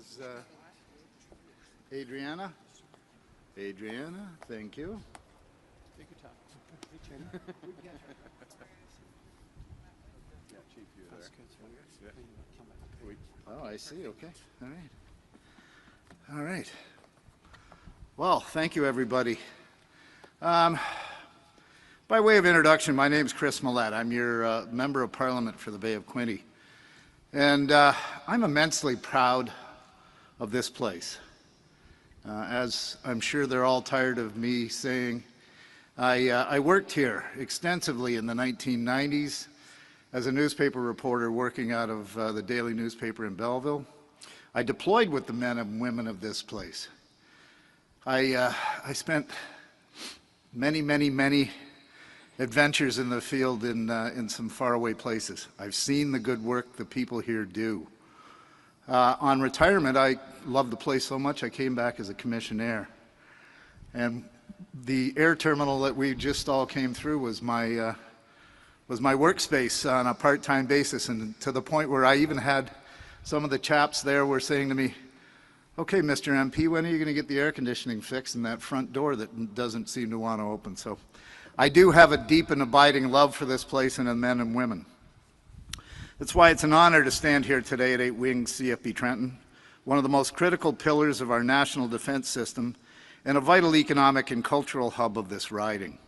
is Adriana. Adriana, thank you. Take your time. Yeah, Chief, you're there. Yeah. Oh, I see. Okay. All right. All right. Well, thank you, everybody. By way of introduction, my name is Chris Millett. I'm your Member of Parliament for the Bay of Quinte. And I'm immensely proud of this place. As I'm sure they're all tired of me saying, I worked here extensively in the 1990s as a newspaper reporter working out of the daily newspaper in Belleville. I deployed with the men and women of this place. I spent many adventures in the field in some faraway places. I've seen the good work the people here do. On retirement, I loved the place so much I came back as a commissioner. And the air terminal that we just all came through was my workspace on a part-time basis, and to the point where I even had some of the chaps there were saying to me, "Okay, Mr. MP, when are you going to get the air conditioning fixed in that front door that doesn't seem to want to open?" So I do have a deep and abiding love for this place and the men and women. That's why it's an honor to stand here today at 8 Wing CFB Trenton, one of the most critical pillars of our national defense system and a vital economic and cultural hub of this riding.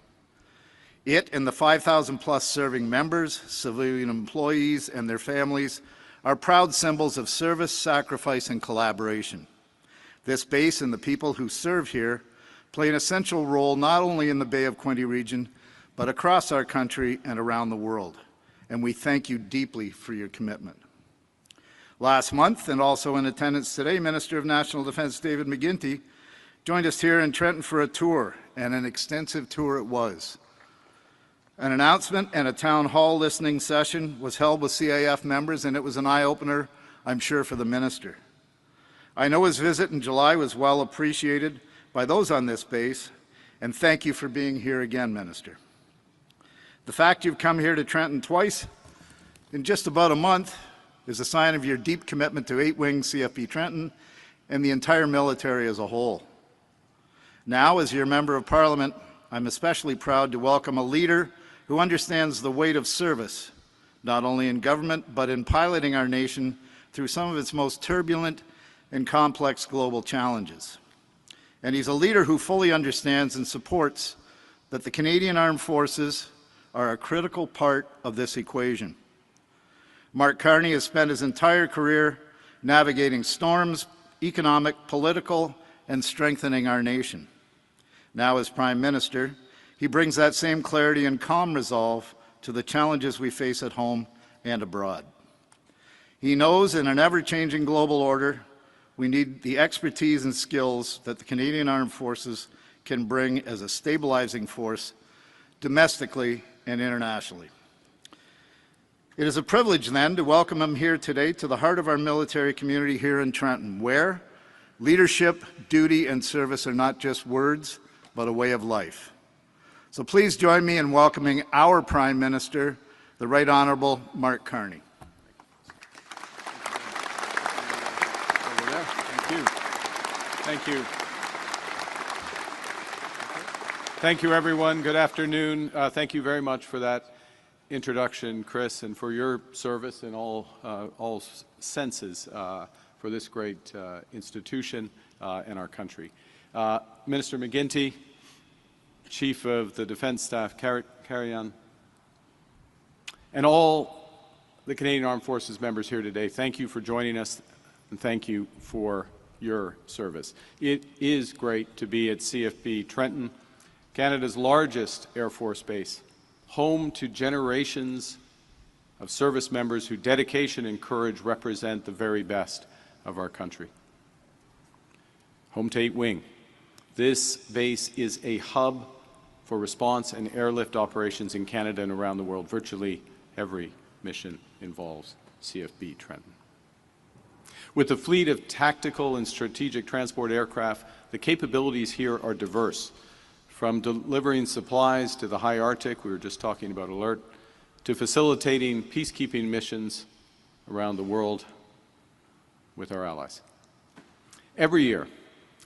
It and the 5,000 plus serving members, civilian employees, and their families are proud symbols of service, sacrifice, and collaboration. This base and the people who serve here play an essential role not only in the Bay of Quinte region, but across our country and around the world. And we thank you deeply for your commitment. Last month, and also in attendance today, Minister of National Defence David McGuinty joined us here in Trenton for a tour, and an extensive tour it was. An announcement and a town hall listening session was held with CAF members, and it was an eye-opener, I'm sure, for the Minister. I know his visit in July was well appreciated by those on this base, and thank you for being here again, Minister. The fact you've come here to Trenton twice in just about a month is a sign of your deep commitment to 8 Wing CFB Trenton and the entire military as a whole. Now, as your Member of Parliament, I'm especially proud to welcome a leader who understands the weight of service, not only in government, but in piloting our nation through some of its most turbulent and complex global challenges. And he's a leader who fully understands and supports that the Canadian Armed Forces are a critical part of this equation. Mark Carney has spent his entire career navigating storms, economic, political, and strengthening our nation. Now, as Prime Minister, he brings that same clarity and calm resolve to the challenges we face at home and abroad. He knows in an ever-changing global order, we need the expertise and skills that the Canadian Armed Forces can bring as a stabilizing force domestically and internationally. It is a privilege, then, to welcome him here today to the heart of our military community here in Trenton, where leadership, duty, and service are not just words, but a way of life. So please join me in welcoming our Prime Minister, the Right Honourable Mark Carney. Over there. Thank you. Thank you. Thank you, everyone. Good afternoon. Thank you very much for that introduction, Chris, and for your service in all senses for this great institution and our country. Minister McGuinty, Chief of the Defence Staff, Carry-On, and all the Canadian Armed Forces members here today, thank you for joining us, and thank you for your service. It is great to be at CFB Trenton, Canada's largest Air Force base, home to generations of service members whose dedication and courage represent the very best of our country. Home to 8 Wing. This base is a hub for response and airlift operations in Canada and around the world. Virtually every mission involves CFB Trenton. With a fleet of tactical and strategic transport aircraft, the capabilities here are diverse. From delivering supplies to the high Arctic, we were just talking about alert, to facilitating peacekeeping missions around the world with our allies. Every year,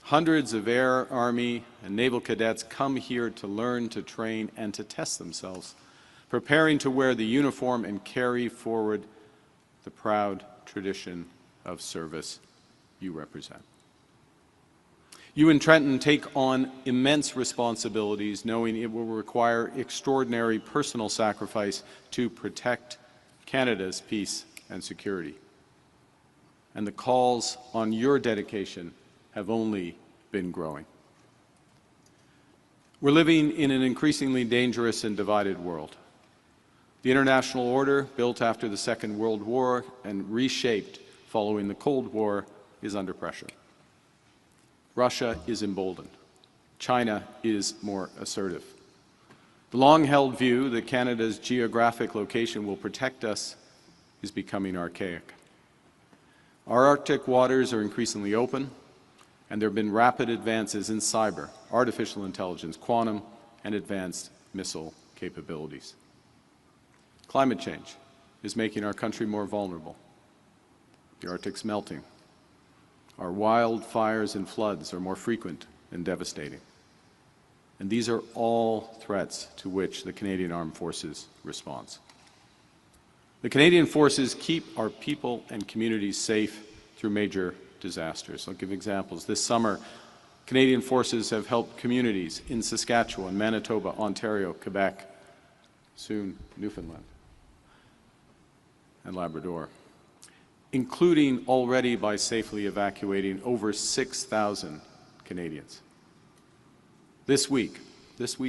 hundreds of Air, Army, and Naval cadets come here to learn, to train, and to test themselves, preparing to wear the uniform and carry forward the proud tradition of service you represent. You in Trenton take on immense responsibilities, knowing it will require extraordinary personal sacrifice to protect Canada's peace and security. And the calls on your dedication have only been growing. We're living in an increasingly dangerous and divided world. The international order, built after the Second World War and reshaped following the Cold War, is under pressure. Russia is emboldened. China is more assertive. The long-held view that Canada's geographic location will protect us is becoming archaic. Our Arctic waters are increasingly open, and there have been rapid advances in cyber, artificial intelligence, quantum, and advanced missile capabilities. Climate change is making our country more vulnerable. The Arctic's melting. Our wildfires and floods are more frequent and devastating. And these are all threats to which the Canadian Armed Forces responds. The Canadian Forces keep our people and communities safe through major disasters. I'll give examples. This summer, Canadian Forces have helped communities in Saskatchewan, Manitoba, Ontario, Quebec, soon Newfoundland and Labrador, including already by safely evacuating over 6,000 Canadians. This week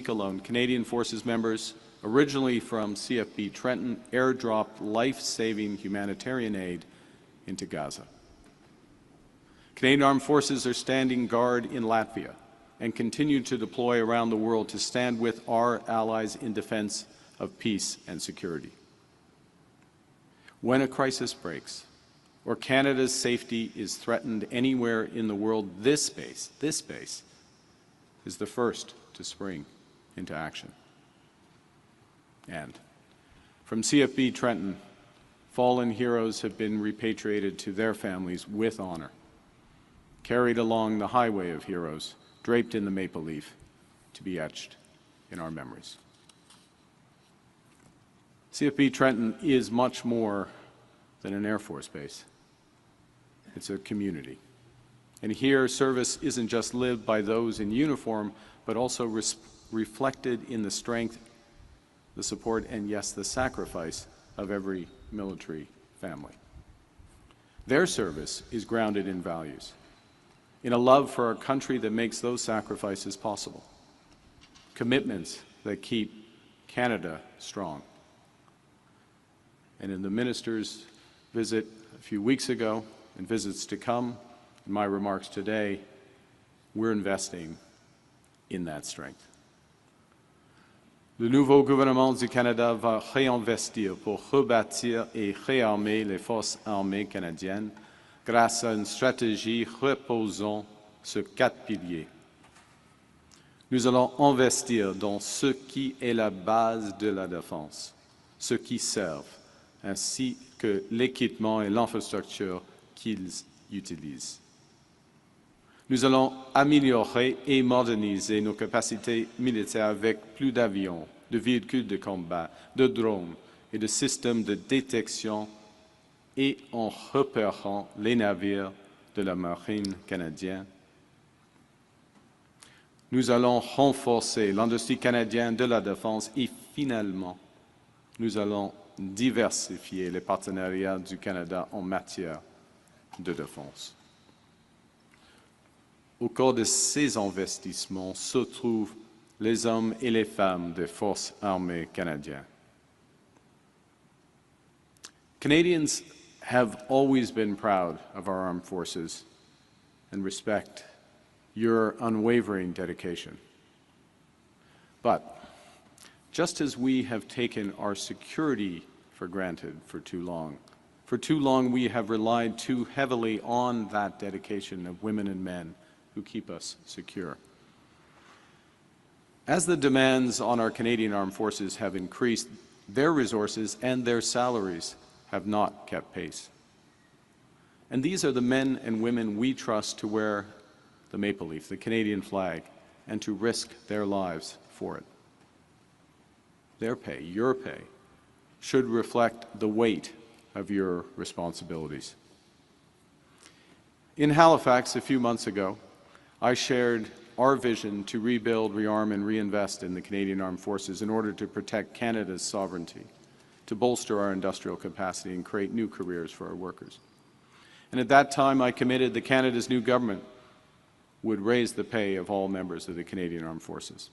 alone, Canadian Forces members, originally from CFB Trenton, airdropped life-saving humanitarian aid into Gaza. Canadian Armed Forces are standing guard in Latvia and continue to deploy around the world to stand with our allies in defense of peace and security. When a crisis breaks, or Canada's safety is threatened anywhere in the world, this base is the first to spring into action. And from CFB Trenton, fallen heroes have been repatriated to their families with honor, carried along the highway of heroes, draped in the maple leaf, to be etched in our memories. CFB Trenton is much more than an Air Force base. It's a community. And here, service isn't just lived by those in uniform, but also reflected in the strength, the support, and yes, the sacrifice of every military family. Their service is grounded in values, in a love for our country that makes those sacrifices possible, commitments that keep Canada strong. And in the minister's visit a few weeks ago, and visits to come, in my remarks today, we're investing in that strength. Le nouveau gouvernement du Canada va réinvestir pour rebâtir et réarmer les forces armées canadiennes grâce à une stratégie reposant sur 4 piliers. Nous allons investir dans ce qui est la base de la défense, ce qui servent, ainsi que l'équipement et l'infrastructure qu'ils utilisent. Nous allons améliorer et moderniser nos capacités militaires avec plus d'avions, de véhicules de combat, de drones et de systèmes de détection et en repérant les navires de la marine canadienne. Nous allons renforcer l'industrie canadienne de la défense et finalement, nous allons diversifier les partenariats du Canada en matière de défense. Au cœur de ces investissements se trouvent les hommes et les femmes des forces armées canadiennes. Canadians have always been proud of our armed forces and respect your unwavering dedication. But just as we have taken our security for granted for too long we have relied too heavily on that dedication of women and men who keep us secure. As the demands on our Canadian Armed Forces have increased, their resources and their salaries have not kept pace. And these are the men and women we trust to wear the maple leaf, the Canadian flag, and to risk their lives for it. Their pay, your pay, should reflect the weight of your responsibilities. In Halifax a few months ago, I shared our vision to rebuild, rearm, and reinvest in the Canadian Armed Forces in order to protect Canada's sovereignty, to bolster our industrial capacity and create new careers for our workers. And at that time, I committed that Canada's new government would raise the pay of all members of the Canadian Armed Forces.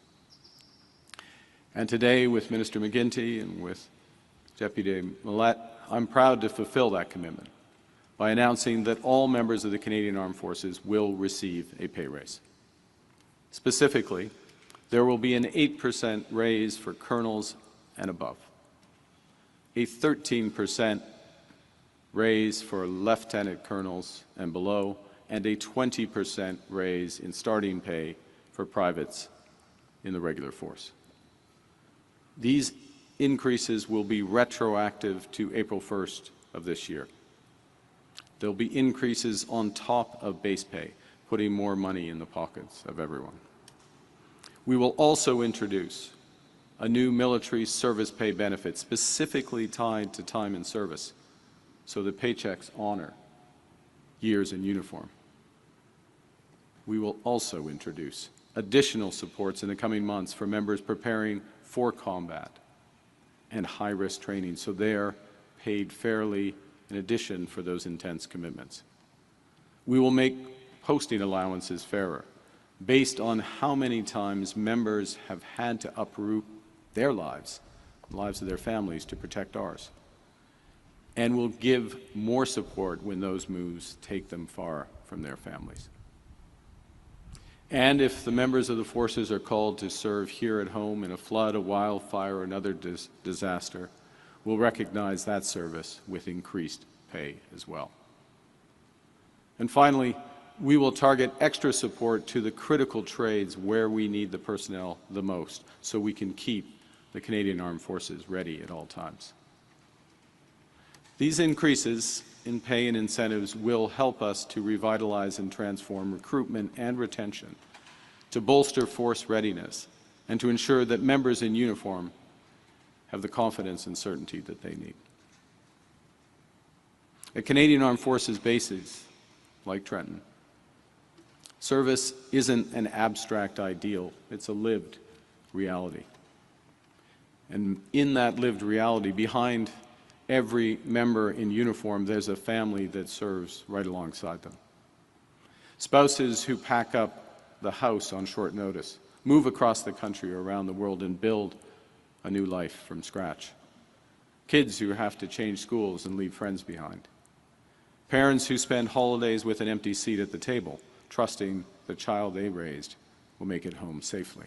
And today, with Minister McGuinty and with Deputy Millett, I'm proud to fulfill that commitment by announcing that all members of the Canadian Armed Forces will receive a pay raise. Specifically, there will be an 8% raise for colonels and above, a 13% raise for lieutenant colonels and below, and a 20% raise in starting pay for privates in the regular force. These increases will be retroactive to April 1st of this year. There'll be increases on top of base pay, putting more money in the pockets of everyone. We will also introduce a new military service pay benefit specifically tied to time in service, so that paychecks honor years in uniform. We will also introduce additional supports in the coming months for members preparing for combat and high-risk training, so they're paid fairly in addition for those intense commitments. We will make posting allowances fairer, based on how many times members have had to uproot their lives, the lives of their families, to protect ours. And will give more support when those moves take them far from their families. And if the members of the forces are called to serve here at home in a flood, a wildfire, or another disaster, we'll recognize that service with increased pay as well. And finally, we will target extra support to the critical trades where we need the personnel the most, so we can keep the Canadian Armed Forces ready at all times. These increases in pay and incentives will help us to revitalize and transform recruitment and retention, to bolster force readiness, and to ensure that members in uniform have the confidence and certainty that they need. At Canadian Armed Forces bases, like Trenton, service isn't an abstract ideal, it's a lived reality. And in that lived reality, behind every member in uniform, there's a family that serves right alongside them. Spouses who pack up the house on short notice, move across the country or around the world and build a new life from scratch. Kids who have to change schools and leave friends behind. Parents who spend holidays with an empty seat at the table, trusting the child they raised will make it home safely.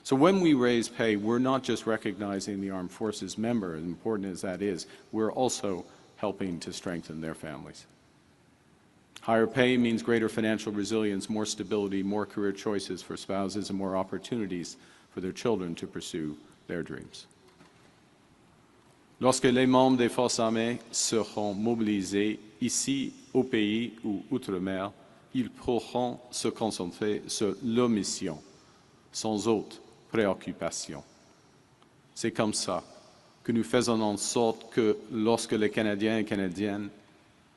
So when we raise pay, we're not just recognizing the Armed Forces member, as important as that is, we're also helping to strengthen their families. Higher pay means greater financial resilience, more stability, more career choices for spouses, and more opportunities for their children to pursue their dreams. Lorsque les membres des forces armées seront mobilisés ici, au pays ou outre-mer, ils pourront se concentrer sur leur mission, sans autre préoccupation. C'est comme ça que nous faisons en sorte que lorsque les Canadiens et Canadiennes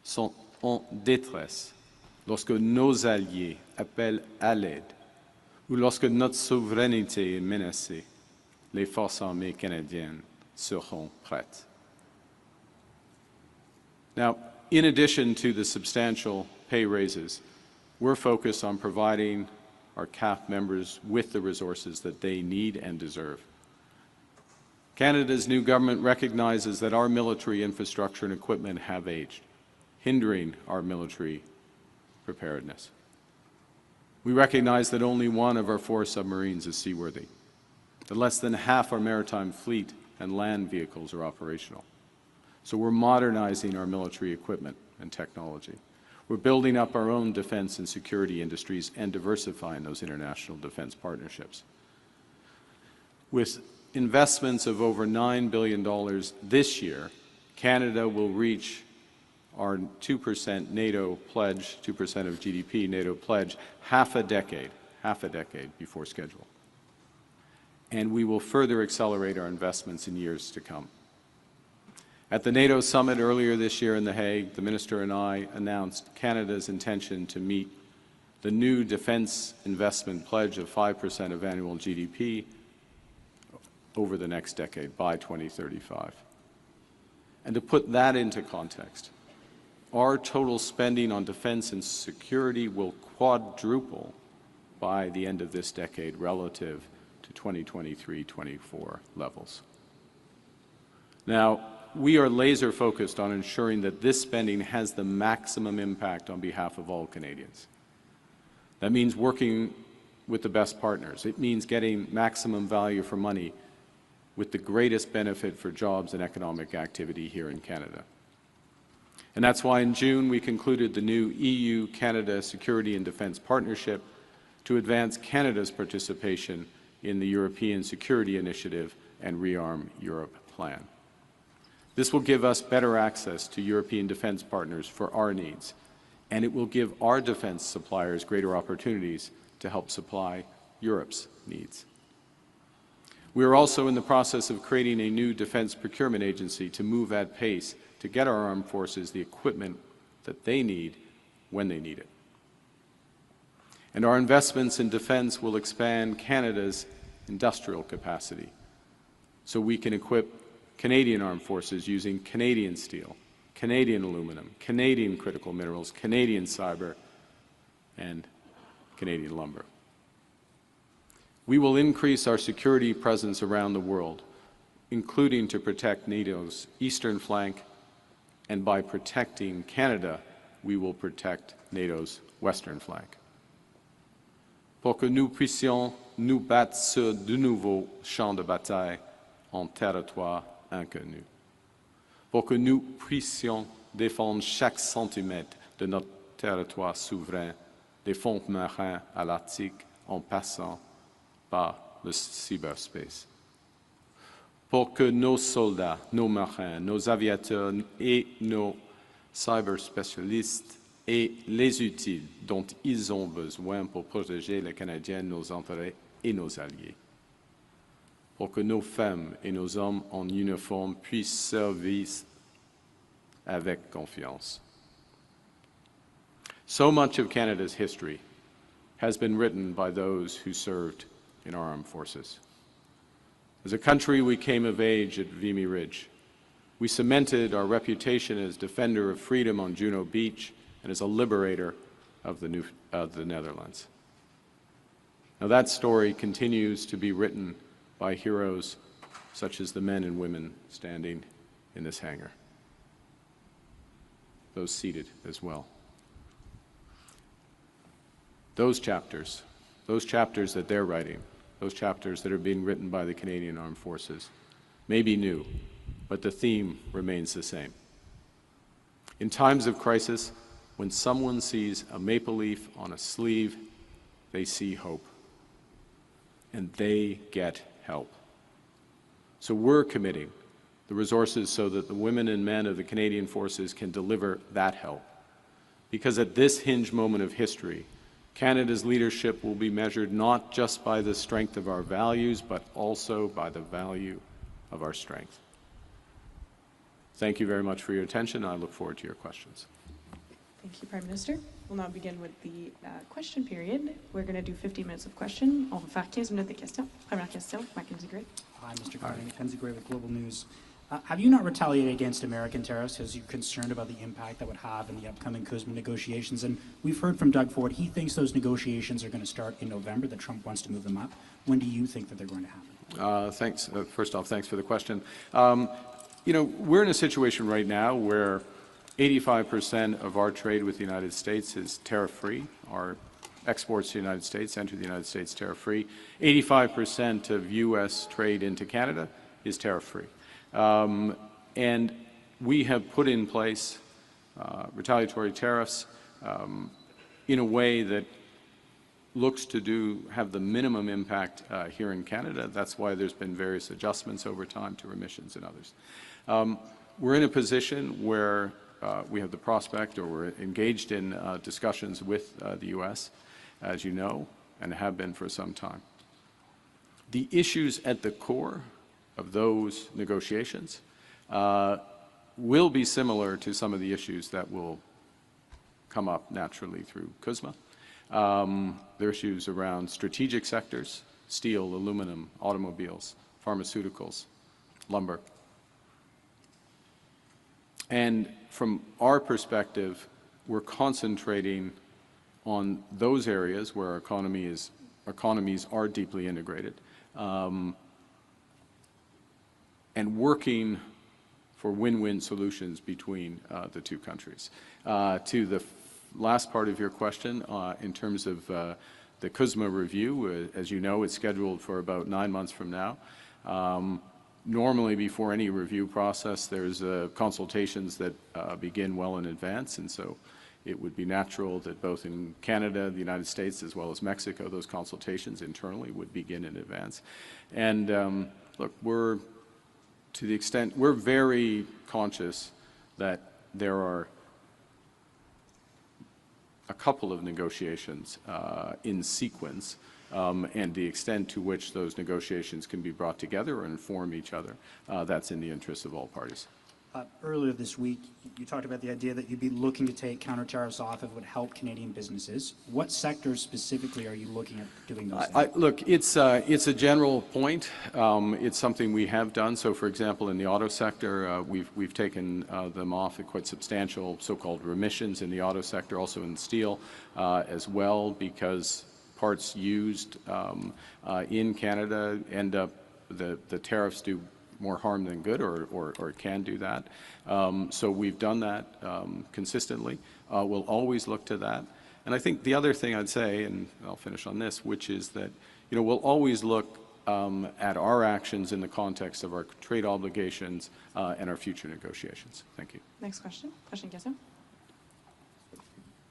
sont en détresse, lorsque nos alliés appellent à l'aide, ou lorsque notre souveraineté est menacée, les forces armées canadiennes seront prêtes. Now, in addition to the substantial pay raises, we're focused on providing our CAF members with the resources that they need and deserve. Canada's new government recognizes that our military infrastructure and equipment have aged, hindering our military preparedness. We recognize that only one of our 4 submarines is seaworthy, that less than half our maritime fleet and land vehicles are operational. So we're modernizing our military equipment and technology. We're building up our own defense and security industries and diversifying those international defense partnerships. With investments of over $9 billion this year, Canada will reach our 2% NATO pledge, 2% of GDP NATO pledge, half a decade before schedule. And we will further accelerate our investments in years to come. At the NATO summit earlier this year in The Hague, the Minister and I announced Canada's intention to meet the new defense investment pledge of 5% of annual GDP over the next decade, by 2035. And to put that into context, our total spending on defense and security will quadruple by the end of this decade relative to 2023-24 levels. Now, we are laser focused on ensuring that this spending has the maximum impact on behalf of all Canadians. That means working with the best partners. It means getting maximum value for money with the greatest benefit for jobs and economic activity here in Canada. And that's why in June we concluded the new EU-Canada Security and Defence Partnership to advance Canada's participation in the European Security Initiative and Rearm Europe plan. This will give us better access to European defence partners for our needs, and it will give our defence suppliers greater opportunities to help supply Europe's needs. We are also in the process of creating a new defence procurement agency to move at pace to get our armed forces the equipment that they need when they need it. And our investments in defence will expand Canada's industrial capacity so we can equip Canadian armed forces using Canadian steel, Canadian aluminum, Canadian critical minerals, Canadian cyber, and Canadian lumber. We will increase our security presence around the world, including to protect NATO's eastern flank, and by protecting Canada, we will protect NATO's western flank. Pour que nous puissions nous battre sur de nouveaux champs de bataille en territoire inconnu. Pour que nous puissions défendre chaque centimètre de notre territoire souverain, des fonds marins à l'Arctique en passant par le cyberspace. Pour que nos soldats, nos marins, nos aviateurs et nos cyberspécialistes aient les outils dont ils ont besoin pour protéger les Canadiens, nos intérêts et nos alliés. Pour que nos femmes et nos hommes en uniforme puissent servir avec confiance. So much of Canada's history has been written by those who served in our armed forces. As a country, we came of age at Vimy Ridge. We cemented our reputation as defender of freedom on Juno Beach and as a liberator of the Netherlands. Now that story continues to be written by heroes such as the men and women standing in this hangar. Those seated as well. Those chapters that they're writing, those chapters that are being written by the Canadian Armed Forces, may be new, but the theme remains the same. In times of crisis, when someone sees a maple leaf on a sleeve, they see hope, and they get help. So we're committing the resources so that the women and men of the Canadian Forces can deliver that help. Because at this hinge moment of history, Canada's leadership will be measured not just by the strength of our values, but also by the value of our strength. Thank you very much for your attention. I look forward to your questions. Thank you, Prime Minister. We'll now begin with the question period. We're going to do 15 minutes of question. On va faire 15 minutes de questions. Première question, Mackenzie Gray. Hi, Mr. Carney. Mackenzie Gray with Global News. Have you not retaliated against American tariffs as you're concerned about the impact that would have in the upcoming CUSMA negotiations? And we've heard from Doug Ford, he thinks those negotiations are going to start in November, that Trump wants to move them up. When do you think that they're going to happen? Thanks. First off, thanks for the question. You know, we're in a situation right now where 85% of our trade with the United States is tariff-free. Our exports to the United States enter the United States tariff-free. 85% of U.S. trade into Canada is tariff-free. And we have put in place retaliatory tariffs in a way that looks to have the minimum impact here in Canada. That's why there's been various adjustments over time to remissions and others. We're in a position where we have the prospect, or we're engaged in discussions with the U.S., as you know, and have been for some time. The issues at the core of those negotiations will be similar to some of the issues that will come up naturally through CUSMA. There are issues around strategic sectors: steel, aluminum, automobiles, pharmaceuticals, lumber. And from our perspective, we're concentrating on those areas where our economies are deeply integrated, and working for win-win solutions between the two countries. To the last part of your question, in terms of the CUSMA review, as you know, it's scheduled for about 9 months from now. Normally, before any review process, there's consultations that begin well in advance, and so it would be natural that both in Canada, the United States, as well as Mexico, those consultations internally would begin in advance. And look, we're very conscious that there are a couple of negotiations in sequence, and the extent to which those negotiations can be brought together or inform each other, that's in the interest of all parties. Earlier this week, you talked about the idea that you'd be looking to take counter tariffs off if it would help Canadian businesses. What sectors specifically are you looking at doing those things? Look, it's a general point. It's something we have done. So, for example, in the auto sector, we've taken them off at quite substantial so-called remissions in the auto sector, also in steel as well, because parts used in Canada end up, the tariffs do more harm than good, or can do that. So we've done that consistently. We'll always look to that. And I think the other thing I'd say, and I'll finish on this, which is that, you know, we'll always look at our actions in the context of our trade obligations and our future negotiations. Thank you. Next question. Question question.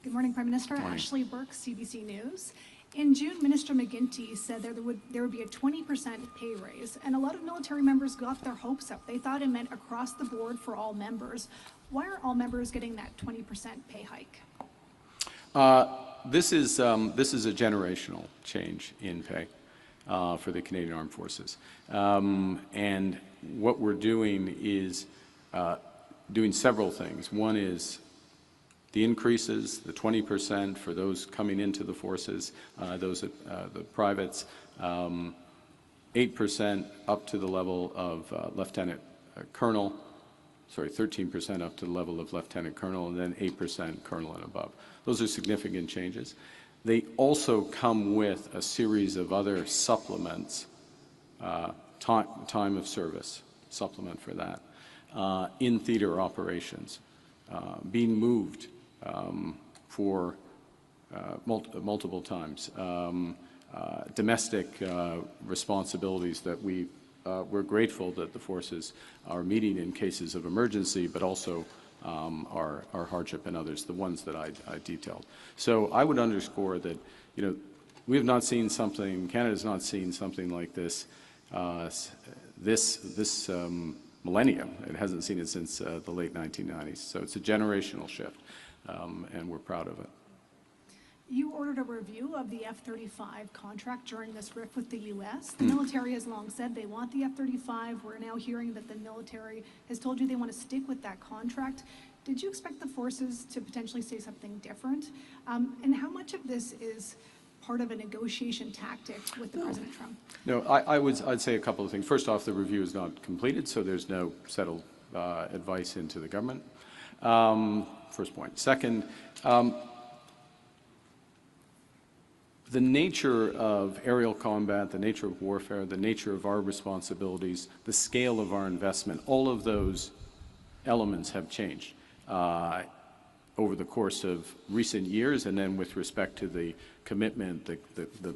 Good morning, Prime Minister. Morning. Ashley Burke, CBC News. In June, Minister McGuinty said there would be a 20% pay raise, and a lot of military members got their hopes up. They thought it meant across the board for all members. Why are all members getting that 20% pay hike? This is a generational change in pay for the Canadian Armed Forces, and what we're doing is doing several things. One is the increases, the 20% for those coming into the forces, those the privates, 8% up to the level of lieutenant colonel, sorry, 13% up to the level of lieutenant colonel, and then 8% colonel and above. Those are significant changes. They also come with a series of other supplements, time of service, supplement for that, in theater operations, being moved for multiple times, domestic responsibilities that we're grateful that the forces are meeting in cases of emergency, but also our hardship and others, the ones that I detailed. So I would underscore that, you know, we have not seen something, Canada's not seen something like this this millennium. It hasn't seen it since the late 1990s. So it's a generational shift. And we're proud of it. You ordered a review of the F-35 contract during this rift with the U.S. The military has long said they want the F-35. We're now hearing that the military has told you they want to stick with that contract. Did you expect the forces to potentially say something different? And how much of this is part of a negotiation tactic with the President Trump? No, I'd say a couple of things. First off, the review is not completed, so there's no settled advice into the government. First point. Second, the nature of aerial combat, the nature of warfare, the nature of our responsibilities, the scale of our investment, all of those elements have changed over the course of recent years, and then with respect to the commitment, the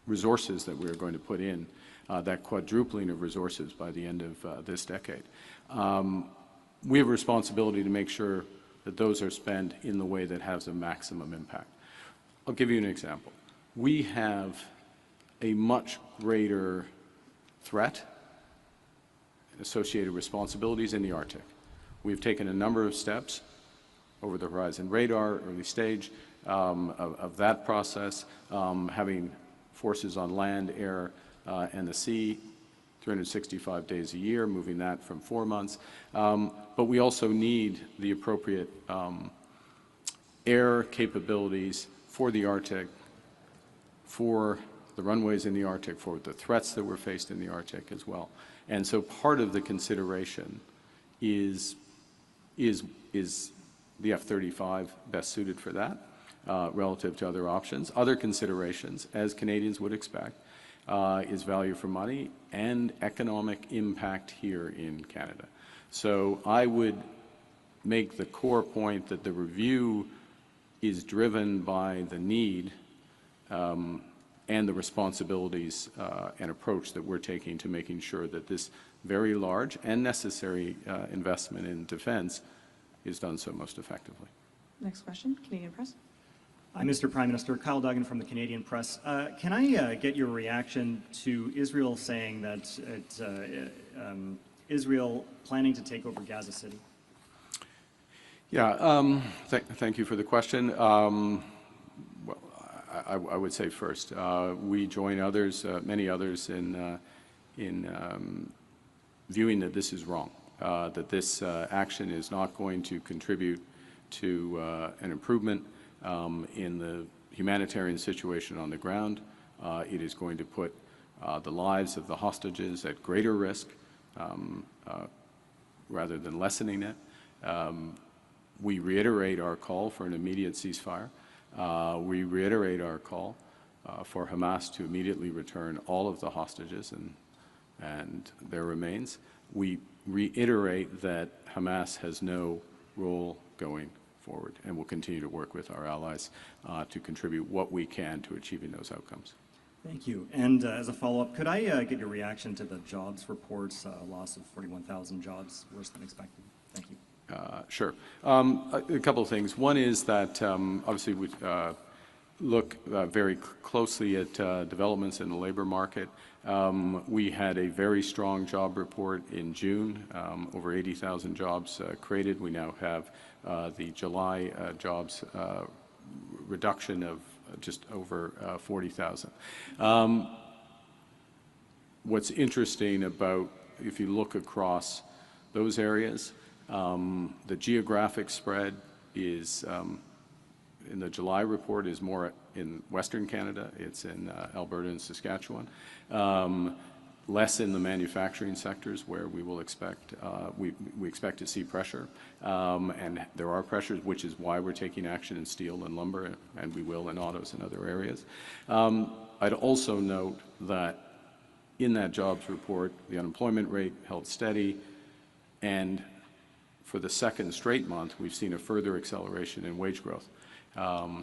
resources that we're going to put in, that quadrupling of resources by the end of this decade. We have a responsibility to make sure that those are spent in the way that has a maximum impact. I'll give you an example. We have a much greater threat and associated responsibilities in the Arctic. We've taken a number of steps over the horizon radar, early stage of that process, having forces on land, air, and the sea, 365 days a year, moving that from 4 months. But we also need the appropriate air capabilities for the Arctic, for the runways in the Arctic, for the threats that we're faced in the Arctic as well. And so part of the consideration is the F-35 best suited for that relative to other options. Other considerations, as Canadians would expect, is value for money and economic impact here in Canada. So I would make the core point that the review is driven by the need and the responsibilities and approach that we're taking to making sure that this very large and necessary investment in defense is done so most effectively. Next question, Canadian Press. Hi, Mr. Prime Minister. Kyle Duggan from the Canadian Press. Can I get your reaction to Israel saying that Israel planning to take over Gaza City? Yeah, thank you for the question. Well, I would say first, we join others, many others, in viewing that this is wrong, that this action is not going to contribute to an improvement in the humanitarian situation on the ground. It is going to put the lives of the hostages at greater risk rather than lessening it. We reiterate our call for an immediate ceasefire. We reiterate our call for Hamas to immediately return all of the hostages and their remains. We reiterate that Hamas has no role going forward, and we'll continue to work with our allies to contribute what we can to achieving those outcomes. Thank you. And as a follow-up, could I get your reaction to the jobs reports, loss of 41,000 jobs, worse than expected? Thank you. Sure. A couple of things. One is that obviously we look very closely at developments in the labor market. We had a very strong job report in June, over 80,000 jobs created. We now have the July jobs reduction of just over 40,000. What's interesting about, if you look across those areas, the geographic spread is, in the July report, is more in Western Canada. It's in Alberta and Saskatchewan. Less in the manufacturing sectors where we will expect, we expect to see pressure. And there are pressures, which is why we're taking action in steel and lumber, and we will in autos and other areas. I'd also note that in that jobs report, the unemployment rate held steady, and for the second straight month, we've seen a further acceleration in wage growth.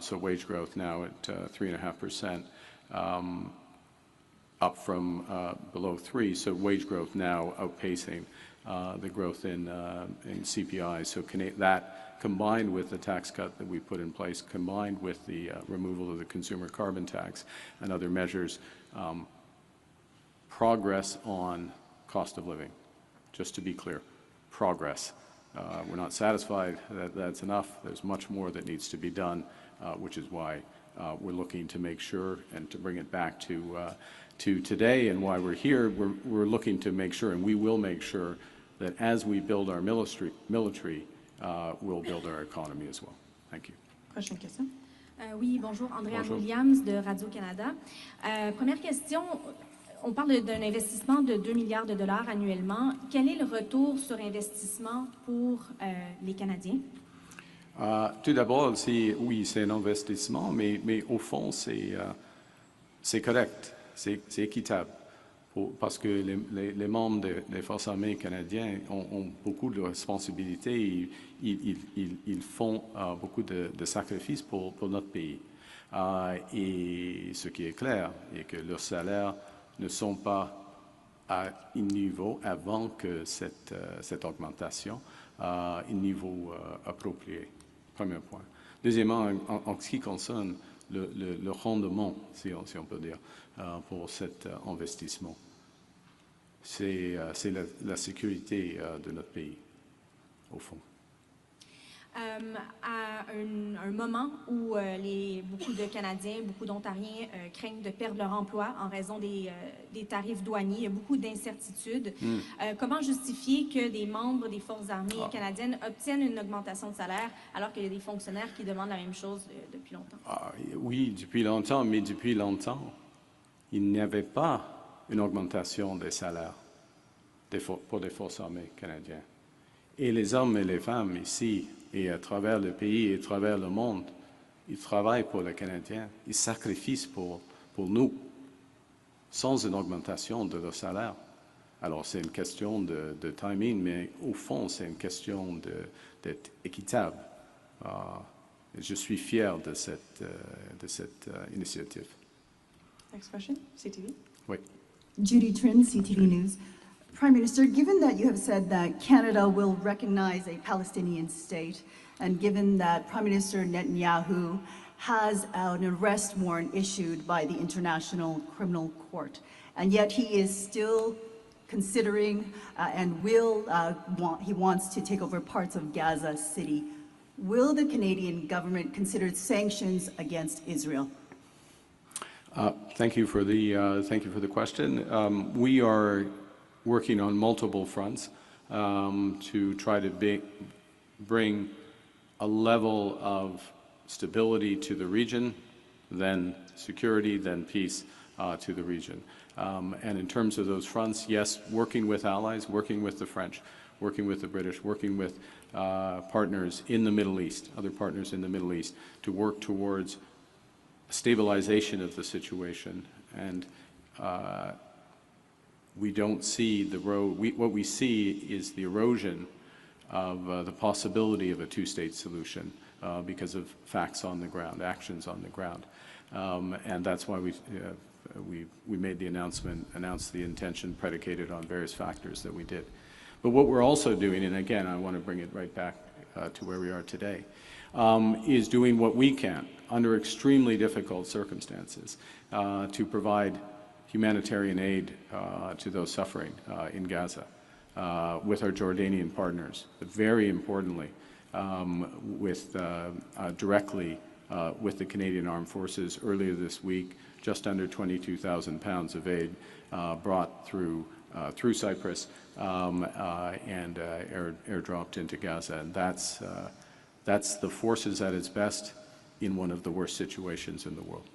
So wage growth now at 3.5%, up from below 3%. So wage growth now outpacing the growth in CPI. So that, combined with the tax cut that we put in place, combined with the removal of the consumer carbon tax and other measures, progress on cost of living. Just to be clear, progress. We're not satisfied that that's enough. There's much more that needs to be done, which is why we're looking to make sure, and to bring it back to today and why we're here, we're looking to make sure, and we will make sure, that as we build our military, we'll build our economy as well. Thank you. Prochaine question. Oui, bonjour, Andrea Bonjour. Williams de Radio-Canada. Première question, on parle d'un investissement de 2 milliards de dollars annuellement. Quel est le retour sur investissement pour les Canadiens? Tout d'abord, oui, c'est un investissement, mais au fond, c'est correct, c'est équitable. Parce que les membres des Forces armées canadiennes ont beaucoup de responsabilités. Ils font beaucoup de sacrifices pour notre pays. Et ce qui est clair est que leurs salaires ne sont pas à un niveau, avant que cette augmentation, un niveau approprié. Premier point. Deuxièmement, en ce qui concerne le rendement, si on peut dire, pour cet investissement, c'est la sécurité de notre pays. au fond. À un moment où beaucoup de Canadiens, beaucoup d'Ontariens craignent de perdre leur emploi en raison des tarifs douaniers, il y a beaucoup d'incertitudes. Comment justifier que des membres des Forces armées canadiennes obtiennent une augmentation de salaire alors qu'il y a des fonctionnaires qui demandent la même chose depuis longtemps? Oui, depuis longtemps, mais depuis longtemps, il n'y avait pas une augmentation des salaires pour les Forces armées canadiennes. Et les hommes et les femmes ici, et à travers le pays et à travers le monde, ils travaillent pour les Canadiens, ils sacrifient pour nous, sans une augmentation de leur salaire. Alors c'est une question de timing, mais au fond c'est une question d'être équitable. Je suis fier de cette initiative. Next question, CTV. Oui. Judy Trin, CTV News. Prime Minister, given that you have said that Canada will recognize a Palestinian state, and given that Prime Minister Netanyahu has an arrest warrant issued by the International Criminal Court, and yet he is still considering and he wants to take over parts of Gaza City, will the Canadian government consider sanctions against Israel? Thank you for the question. We are working on multiple fronts to try to bring a level of stability to the region, then security, then peace to the region. And in terms of those fronts, yes, working with allies, working with the French, working with the British, working with partners in the Middle East, other partners in the Middle East, to work towards stabilization of the situation. And we don't see the road. What we see is the erosion of the possibility of a two-state solution because of facts on the ground, actions on the ground. And that's why we made the announced the intention predicated on various factors that we did. But what we're also doing, and again, I want to bring it right back to where we are today, is doing what we can under extremely difficult circumstances to provide humanitarian aid to those suffering in Gaza with our Jordanian partners, but very importantly, directly with the Canadian Armed Forces. Earlier this week, just under 22,000 pounds of aid brought through Cyprus and airdropped into Gaza. And that's the forces at its best in one of the worst situations in the world.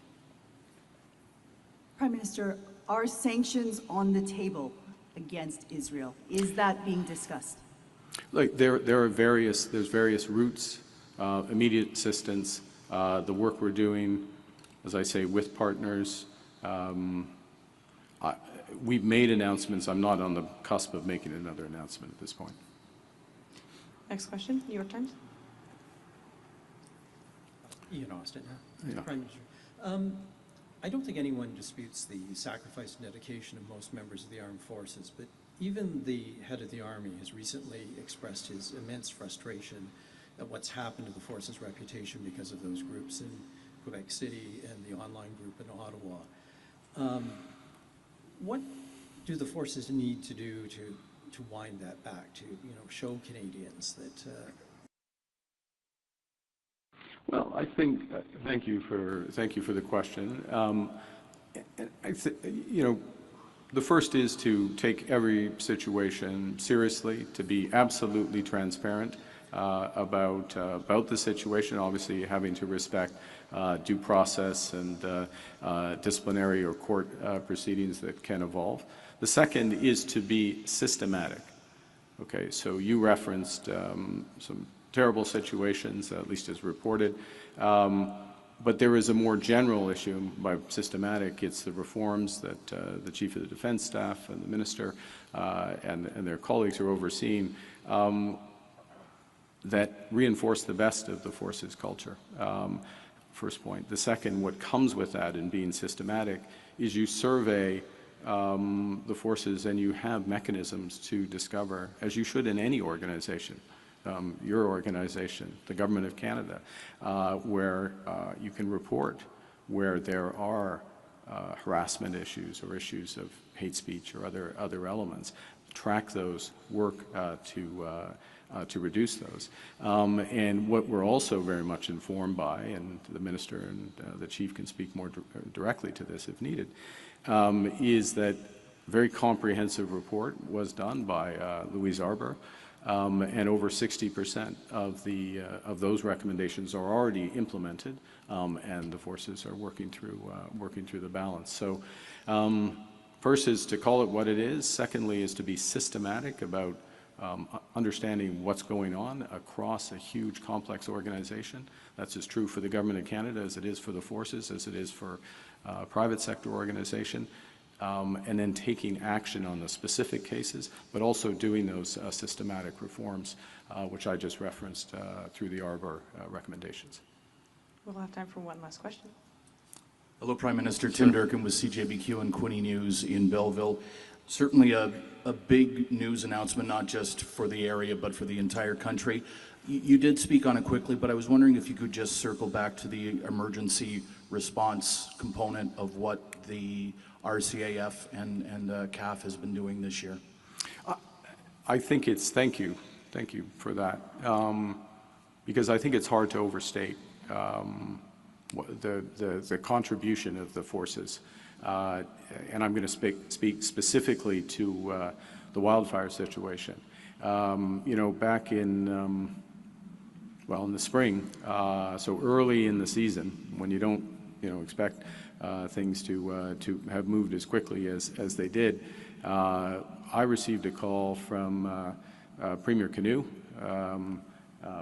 Prime Minister, are sanctions on the table against Israel? Is that being discussed? Look, there's various routes, immediate assistance, the work we're doing, as I say, with partners. We've made announcements. I'm not on the cusp of making another announcement at this point. Next question, New York Times. Ian Austin. Yeah. Prime Minister. I don't think anyone disputes the sacrifice and dedication of most members of the armed forces, but even the head of the Army has recently expressed his immense frustration at what's happened to the force's reputation because of those groups in Quebec City and the online group in Ottawa. What do the forces need to do to wind that back, to show Canadians that? Well, I think thank you for the question. The first is to take every situation seriously, to be absolutely transparent about the situation. Obviously, having to respect due process and disciplinary or court proceedings that can evolve. The second is to be systematic. Okay, so you referenced some terrible situations, at least as reported. But there is a more general issue. By systematic, it's the reforms that the Chief of the Defense Staff and the Minister and their colleagues are overseeing that reinforce the best of the forces culture. First point. The second, what comes with that in being systematic is you survey the forces and you have mechanisms to discover, as you should in any organization, your organization, the Government of Canada, where you can report where there are harassment issues or issues of hate speech or other elements. track those, work to reduce those. And what we're also very much informed by, and the Minister and the Chief can speak more directly to this if needed, is that a very comprehensive report was done by Louise Arbour, and over 60% of those recommendations are already implemented, and the forces are working through the balance. So first is to call it what it is. Secondly is to be systematic about understanding what's going on across a huge, complex organization. That's as true for the Government of Canada as it is for the forces, as it is for private sector organization. And then taking action on the specific cases, but also doing those systematic reforms, which I just referenced through the Arbour recommendations. We'll have time for one last question. Hello, Prime Minister. Tim Durkin with CJBQ and Quinny News in Belleville. Certainly a big news announcement, not just for the area, but for the entire country. You did speak on it quickly, but I was wondering if you could just circle back to the emergency response component of what the RCAF and CAF has been doing this year. I think it's, thank you for that, because I think it's hard to overstate the contribution of the forces. And I'm going to speak specifically to the wildfire situation. You know, back in, well, in the spring, so early in the season, when you don't, expect things to have moved as quickly as they did, I received a call from Premier Canoe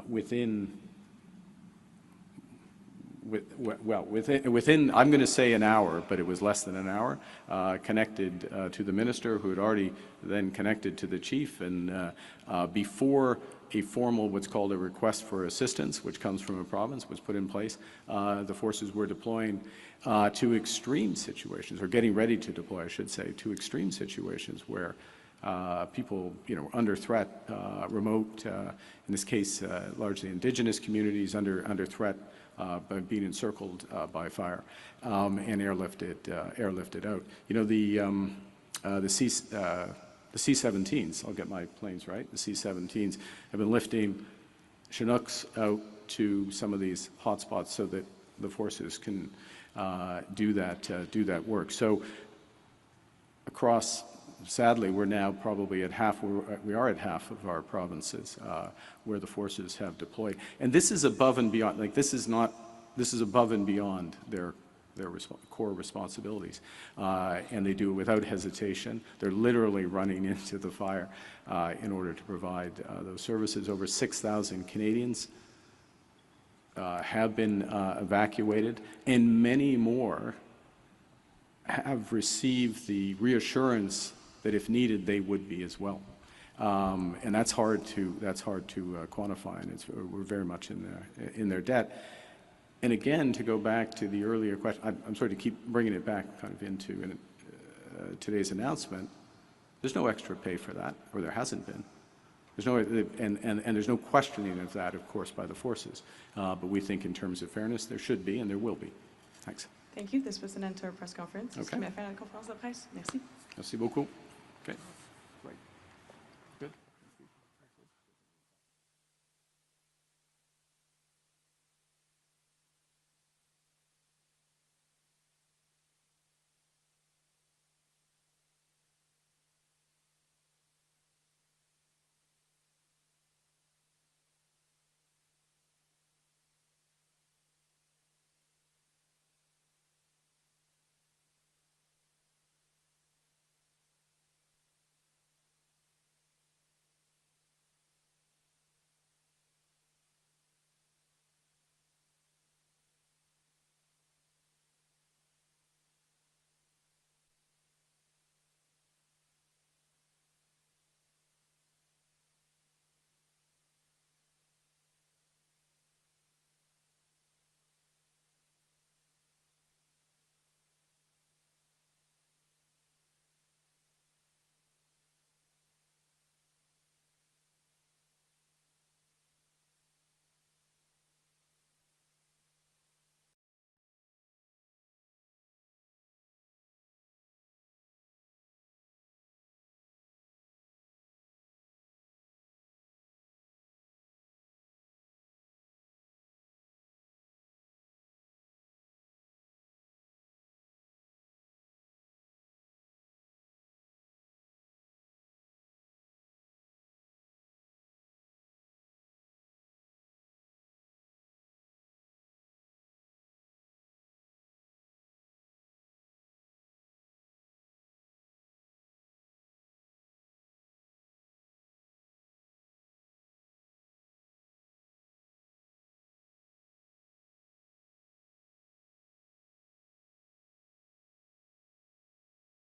within, I'm going to say an hour, but it was less than an hour, connected to the Minister, who had already then connected to the Chief, and before a formal, what's called a request for assistance, which comes from a province, was put in place, the forces were deploying to extreme situations, or getting ready to deploy, I should say, to extreme situations where people, under threat, remote, in this case, largely Indigenous communities under threat, by being encircled by fire, and airlifted out. The C-17s, I'll get my planes right, the C-17s have been lifting Chinooks out to some of these hotspots so that the forces can do that work. So across, sadly, we're now probably at half, we are at half of our provinces where the forces have deployed. And this is above and beyond, this is above and beyond their core responsibilities. And they do it without hesitation. They're literally running into the fire in order to provide those services. Over 6,000 Canadians have been evacuated, and many more have received the reassurance that if needed, they would be as well. And that's hard to quantify, and we're very much in their debt. And again, to go back to the earlier question, I'm sorry to keep bringing it back kind of into today's announcement. There's no extra pay for that, or there hasn't been. There's no, and there's no questioning of that, of course, by the forces. But we think in terms of fairness, there should be, and there will be. Thanks. Thank you. This was an end to our press conference. Okay. Merci. Merci beaucoup. Okay.